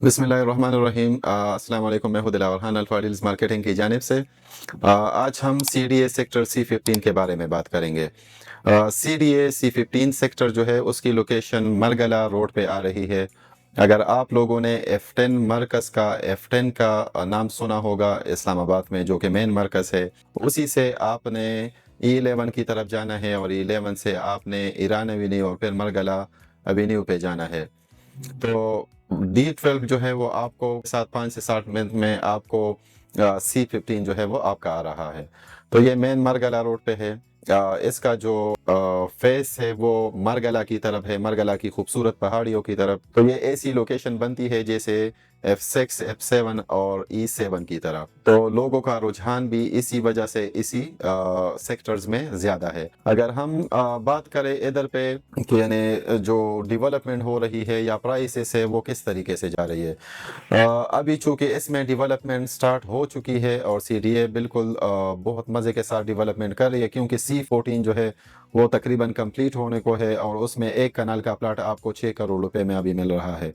बिस्मिल्लाहिर्रहमानिर्रहीम। अस्सलाम वालेकुम। मैं हूं Dilawar Khan alpha deals marketing की जानिब से। आज हम CDA सेक्टर C15 के बारे में बात करेंगे। CDA C15 सेक्टर जो है उसकी लोकेशन मरगला रोड पे आ रही है। अगर आप लोगों ने F10 मरकज़ का F10 का नाम सुना होगा इस्लामाबाद में, जो कि मेन मरकज़ है, उसी से आपने E11 की तरफ जाना है और E11 से आपने ईरान एवेन्यू और फिर मरगला एवेन्यू पे जाना है। तो D12 जो है वो आपको 5 से 7 मिनट में आपको C15 जो है वो आपका आ रहा है। तो ये मेन मरगला रोड पे है। इसका जो फेस है वो मरगला की तरफ है, मरगला की खूबसूरत पहाड़ियों की तरफ। तो ये ऐसी लोकेशन बनती है जैसे F6, F7 और E7 की तरफ। तो लोगों का रुझान भी इसी वजह से इसी सेक्टर्स में ज़्यादा है। अगर हम बात करें इधर पे कि यानी जो डेवलपमेंट हो रही है या प्राइसेस है वो किस तरीके से जा रही है। अभी चूँकि इसमें डेवलपमेंट स्टार्ट हो चुकी है और CDA बिल्कुल बहुत मज़े के साथ डेवलपमेंट कर रही है, क्योंकि C14 जो है वो तकरीबन कंप्लीट होने को है और उसमें एक कनाल का प्लाट आपको 6 करोड़ रुपए में अभी मिल रहा है।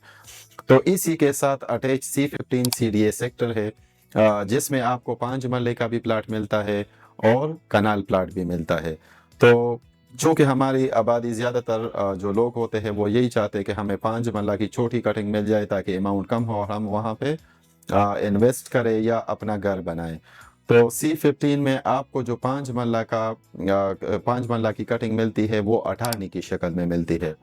तो इसी के साथ अटैच C15 CDA सेक्टर है, जिसमें आपको 5 मरले का भी प्लाट मिलता है और कनाल प्लाट भी मिलता है। तो चूँकि हमारी आबादी ज़्यादातर जो लोग होते हैं वो यही चाहते हैं कि हमें 5 मरला की छोटी कटिंग मिल जाए ताकि अमाउंट कम हो और हम वहाँ पे इन्वेस्ट करें या अपना घर बनाएं। तो C15 में आपको जो 5 मरला की कटिंग मिलती है वो अठारनी की शक्ल में मिलती है।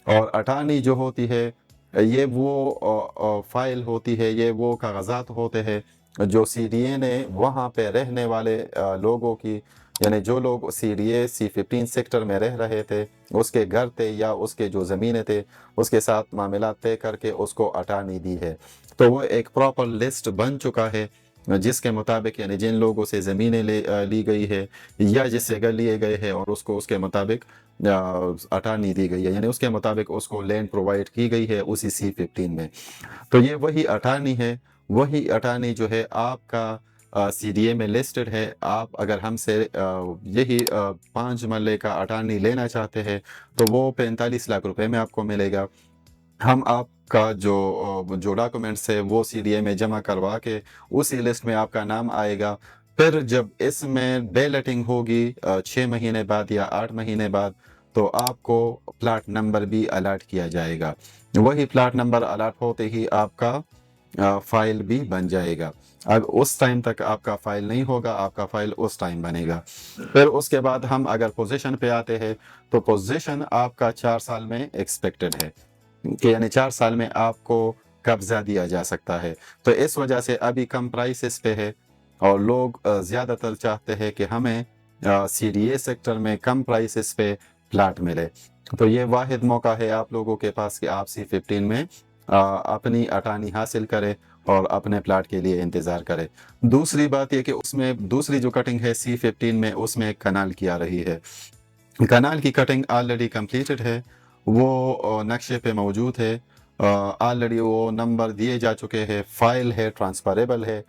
और अठारनी जो होती है ये वो फाइल होती है, ये वो कागजात होते हैं जो CDA ने वहाँ पे रहने वाले लोगों की, यानी जो लोग CDA C15 सेक्टर में रह रहे थे उसके घर थे या उसके जो ज़मीनें थे उसके साथ मामला तय करके उसको अटानी दी है। तो वो एक प्रॉपर लिस्ट बन चुका है जिसके मुताबिक यानी जिन लोगों से ज़मीनें ली गई है या जिससे घर लिए गए हैं और उसको उसके मुताबिक अटानी दी गई है, यानी उसके मुताबिक उसको लैंड प्रोवाइड की गई है उसी C15 में। तो ये वही अटानी है, वही अटानी जो है आपका CDA में लिस्टेड है। आप अगर हमसे यही 5 मरले का अटानी लेना चाहते हैं तो वो 45 लाख रुपए में आपको मिलेगा। हम आपका जो डॉक्यूमेंट्स है वो CDA में जमा करवा के उसी लिस्ट में आपका नाम आएगा। फिर जब इसमें बैलेटिंग होगी 6 महीने बाद या 8 महीने बाद, तो आपको प्लाट नंबर भी अलॉट किया जाएगा। वही प्लाट नंबर अलॉट होते ही आपका फाइल भी बन जाएगा। अब उस टाइम तक आपका फाइल नहीं होगा, आपका फाइल उस टाइम बनेगा। फिर उसके बाद हम अगर पोजीशन पे आते हैं तो पोजीशन आपका 4 साल में एक्सपेक्टेड है कि यानी 4 साल में आपको कब्जा दिया जा सकता है। तो इस वजह से अभी कम प्राइसेस पे है और लोग ज़्यादातर चाहते हैं कि हमें CDA सेक्टर में कम प्राइसेस पे प्लाट मिले। तो ये वाहिद मौका है आप लोगों के पास कि आप C15 में अपनी अटानी हासिल करें और अपने प्लाट के लिए इंतज़ार करें। दूसरी बात ये कि उसमें दूसरी जो कटिंग है C15 में उसमें कनाल की आ रही है। कनाल की कटिंग ऑलरेडी कंप्लीटेड है, वो नक्शे पे मौजूद है, ऑलरेडी वो नंबर दिए जा चुके हैं, फाइल है, ट्रांसफरेबल है।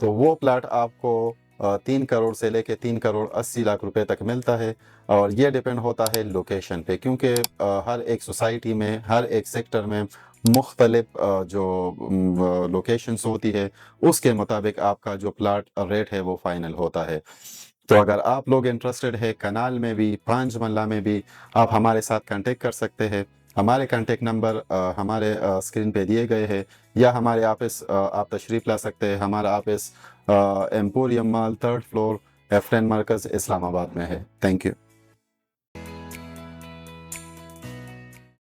तो वो प्लाट आपको 3 करोड़ से लेके 3 करोड़ 80 लाख रुपए तक मिलता है और ये डिपेंड होता है लोकेशन पे, क्योंकि हर एक सोसाइटी में, हर एक सेक्टर में मुख्तलिफ जो लोकेशंस होती है उसके मुताबिक आपका जो प्लाट रेट है वो फाइनल होता है। तो अगर आप लोग इंटरेस्टेड है कनाल में भी, 5 मरला में भी, आप हमारे साथ कांटेक्ट कर सकते हैं। हमारे कांटेक्ट नंबर हमारे स्क्रीन पे दिए गए हैं या हमारे ऑफिस आप तशरीफ़ ला सकते हैं। हमारा office emporium mall 3rd floor F10 मरकज़ इस्लामाबाद में है। Thank you.